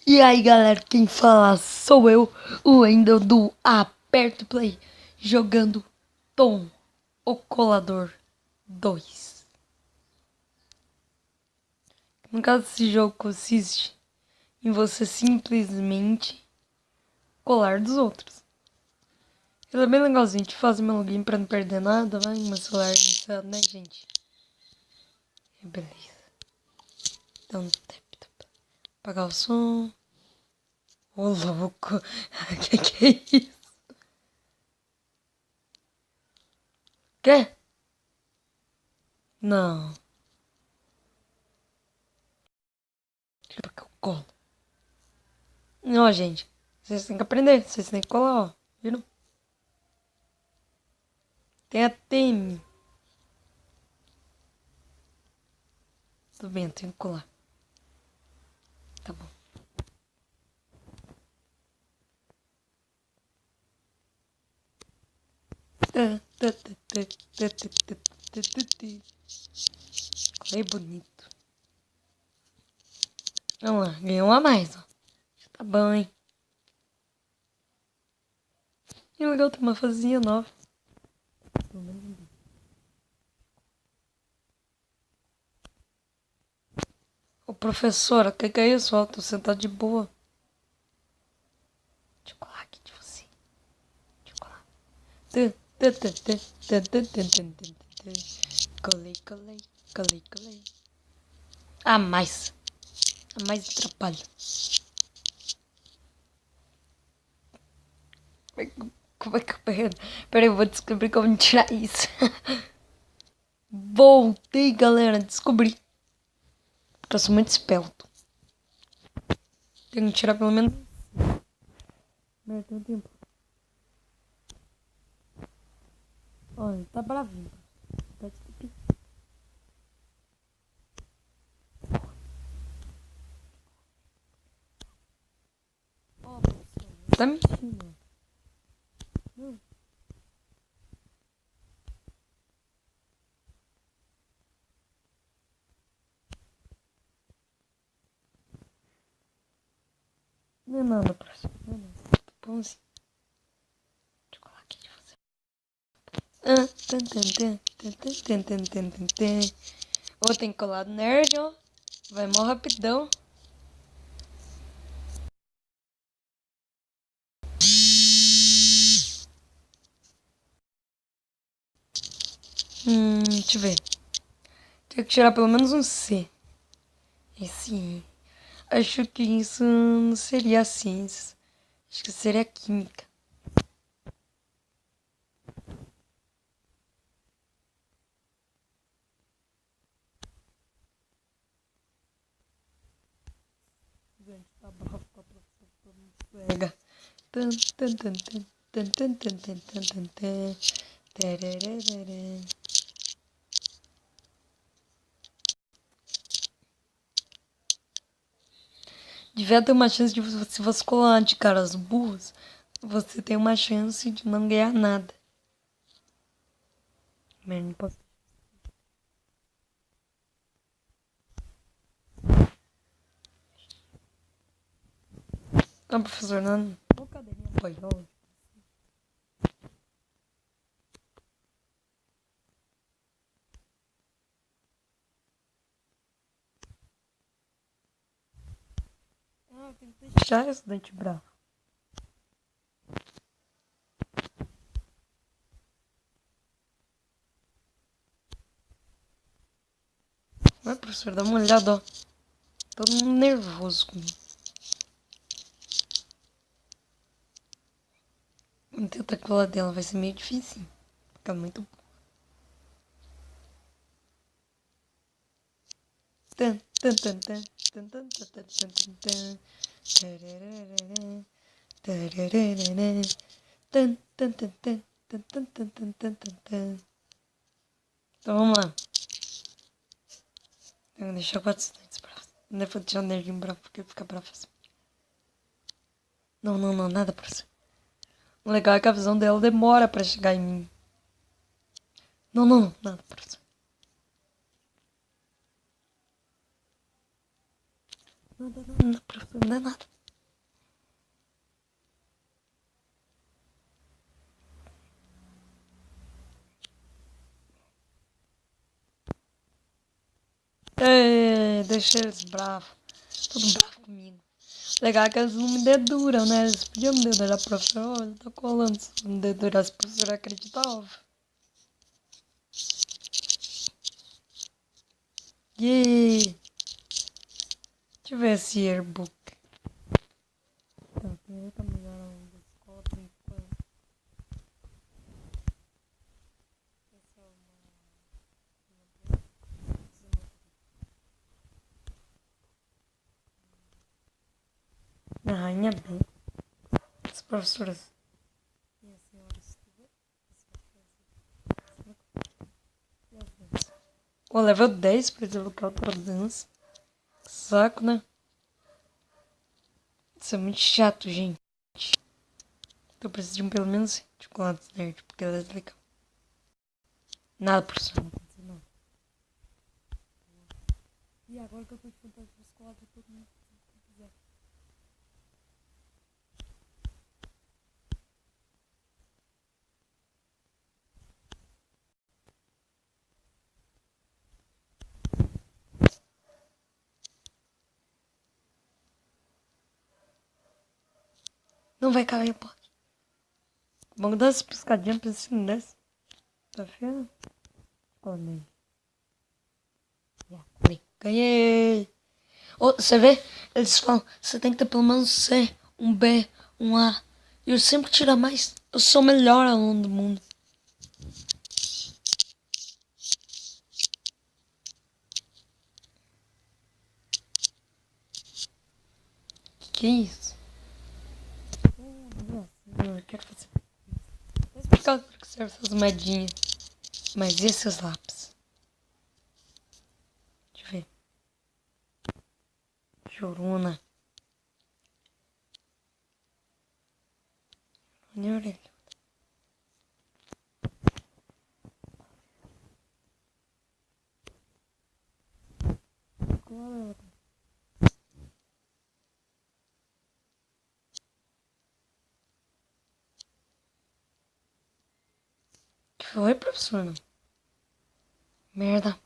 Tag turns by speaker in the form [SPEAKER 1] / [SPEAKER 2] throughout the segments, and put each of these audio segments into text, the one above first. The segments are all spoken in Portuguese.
[SPEAKER 1] E aí galera, quem fala sou eu, o Wendel do Aperto Play, jogando Tom, o Colador 2. No caso, esse jogo consiste em você simplesmente colar dos outros. Ele é bem legalzinho de fazer meu login pra não perder nada, vai meu celular iniciado, né gente? Beleza. Então, apagar o som. Ô louco, que é isso? Quê? Não. Porque eu colo. Não, gente. Vocês têm que aprender. Vocês têm que colar, ó. Viram? Tem a TM. Tudo bem, eu tenho que colar. Tá bom. Colei bonito. Vamos lá. Ganhou um a mais, ó. Já tá bom, hein? E legal, tem uma fazinha nova. Ô, professora, o que é isso? Ó, tô sentado de boa. Deixa eu colar aqui de você. Deixa eu colar. Colei. A mais. A mais atrapalha. Como é que eu pego? Peraí, eu vou descobrir como tirar isso. Voltei, galera. Descobri. Porque eu sou muito espelto. Tenho que tirar pelo menos. Mas tem um tempo. Olha, tá bravinho. Tá de Ó, tá mentindo. Não. Não é nada, professor. Não é nada. Pãozinho. Deixa eu colar aqui de você. Ô, tem colado nerd, ó. Vai mó rapidão. Deixa eu ver. Tem que tirar pelo menos um C. Esse. Acho que isso não seria a ciências. Acho que seria a química. Gente, tá bravo com a professora, me pega. Devia ter uma chance de, se você colar de caras burros, você tem uma chance de não ganhar nada. Mas não posso. Não, professor, não. Qual cadeirinha apoiou? Ah, tem que deixar estudante bravo. Vai, professor, dá uma olhada, ó. Todo mundo nervoso comigo. Vou tentar colar dela, vai ser meio difícil. Fica muito bom. Então vamos lá. Eu vou deixar 4 estudantes bravos. Não vou deixar o nerdinho bravo porque fica bravo assim. Não, nada, professor. O legal é que a visão dela demora pra chegar em mim. Não, nada, professor. Não, professor, não é nada. Deixa eles bravos. Tudo bravo comigo. Legal que eles não me deduram, né? Eles podiam me dedurar, professor. Olha, tá colando. Se me dedurasse, o professor acreditava. Yeah. Deixa eu ver esse yearbook. Tá, primeiro tá melhor da escola, por enquanto. Esse é uma rainha bem. As professoras. E a senhora estuda? O level 10 pra desbloquear outra dança. Saco, né? Isso é muito chato, gente. Eu preciso de pelo menos chocolates nerd, porque ela é legal. Nada, professor. Não aconteceu nada. E agora que eu tô de fantasma de chocolate, todo mundo se quiser. Não vai cair, pô. Vamos dar essa piscadinha pra esse não desce. Tá vendo? Olha aí. Ganhei! Oh, você vê? Eles falam, você tem que ter pelo menos C, um B, um A. E eu sempre tiro mais. Eu sou o melhor aluno do mundo. Que é isso? Não, eu quero fazer. Vou explicar para que servem essas moedinhas. Mas e esses lápis? Deixa eu ver. Chorona. Minha orelha. Que foi, professor? Não. Merda.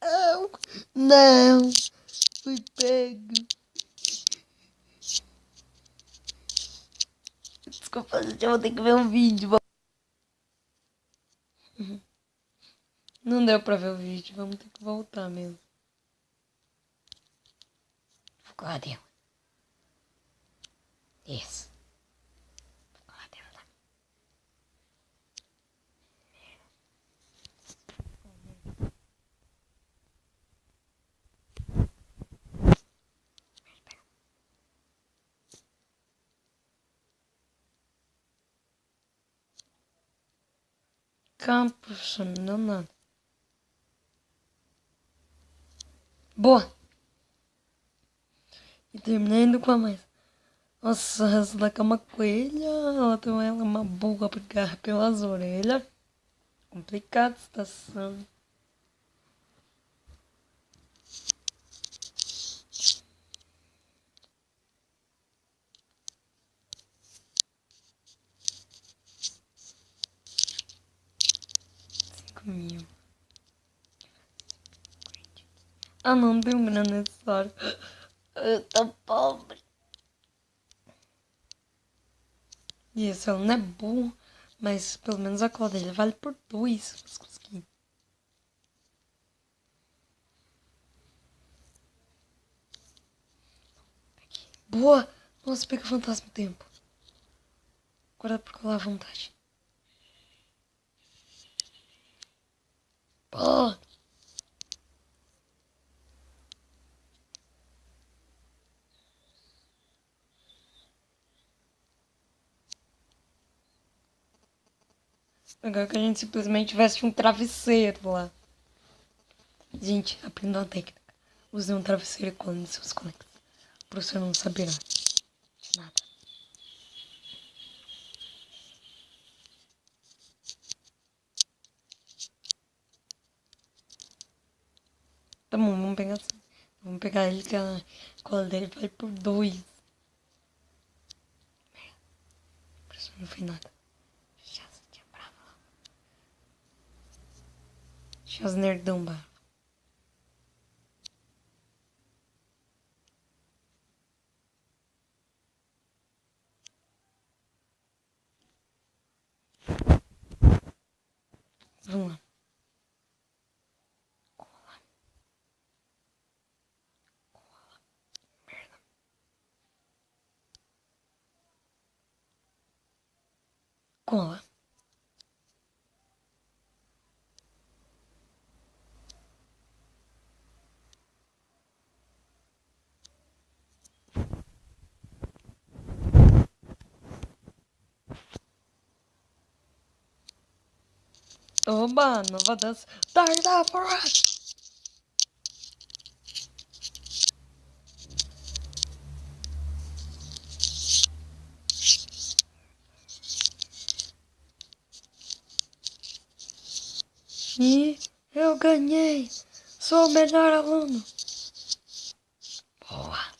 [SPEAKER 1] Não. Não. Fui pego. Desculpa, gente, eu vou ter que ver um vídeo. Não deu pra ver o vídeo. Vamos ter que voltar mesmo. Cadê? Isso. Calma, professor, não deu nada. Boa! E terminei indo com a mais. Nossa, essa daqui é uma coelha. Ela tem uma burra pra pegar pelas orelhas. Complicada a situação. Comigo. Ah, não tem grana necessário. Eu tô pobre. Isso, ela não é burra, mas pelo menos a cola dele vale por 2. Mas consegui. Boa! Nossa, pega o fantasma do tempo. Agora por colar à vontade. Boa! Agora que a gente simplesmente veste um travesseiro lá. Gente, aprenda uma técnica. Use um travesseiro e cole nos seus colegas. O professor não saberá de nada. vamos pegar assim. Vamos pegar ele que a cola dele vale por 2. Por isso não foi nada. Chaz tinha brava lá. Chaz nerdão bravo. Vamos lá. Cola. Oba, nova dança. Tarda for us. E eu ganhei. Sou o melhor aluno. Boa.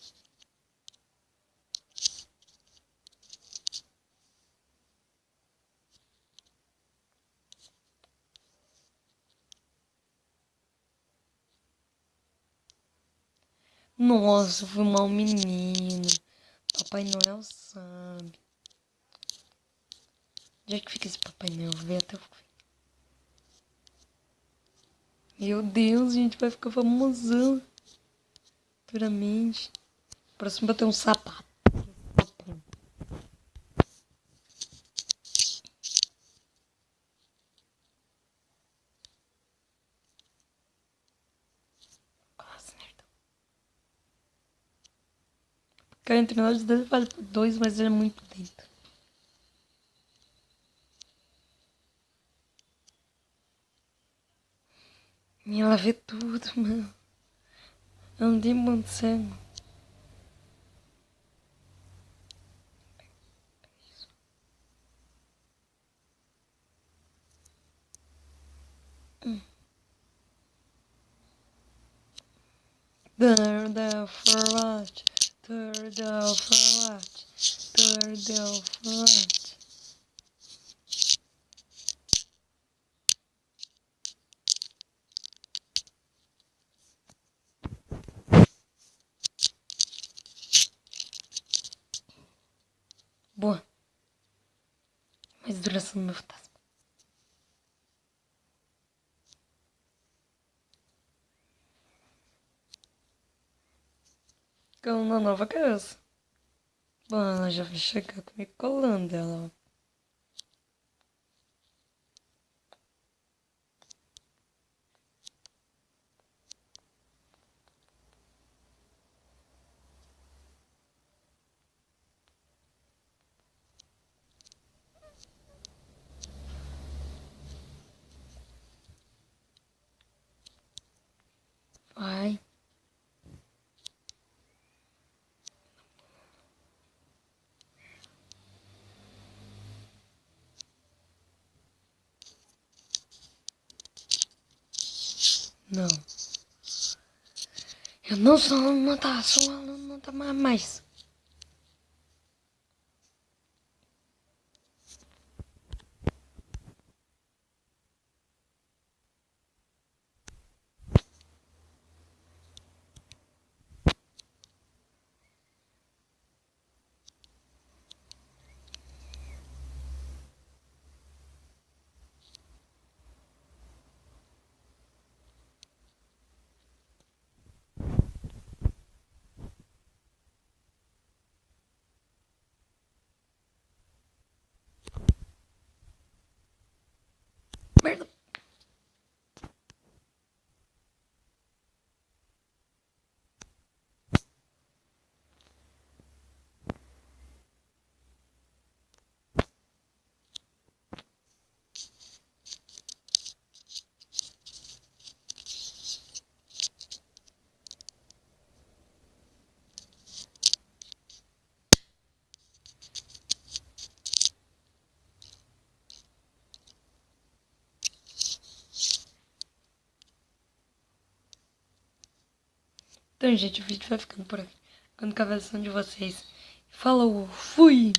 [SPEAKER 1] Nossa, fui mal menino. Papai Noel sabe. Onde é que fica esse Papai Noel? Vou ver até o fim. Meu Deus, gente, vai ficar famosão. Futuramente. Próximo vai ter um sapato. Nossa, nerdão. Porque entre nós dele vale por 2, mas ele é muito lento. E ela vê tudo, mano. Eu não tenho ponto cego. Turn down for what? Turn down for what? Turn down for what? Boa. Mais duração do meu fantasma. Com uma nova criança. Bom, ela já vai chegar comigo colando ela. Vai. Não. Eu não sou aluno, tá? Sou aluno, tá mais. Então, gente, o vídeo vai ficando por aqui. Ficando com a versão de vocês. Falou, fui!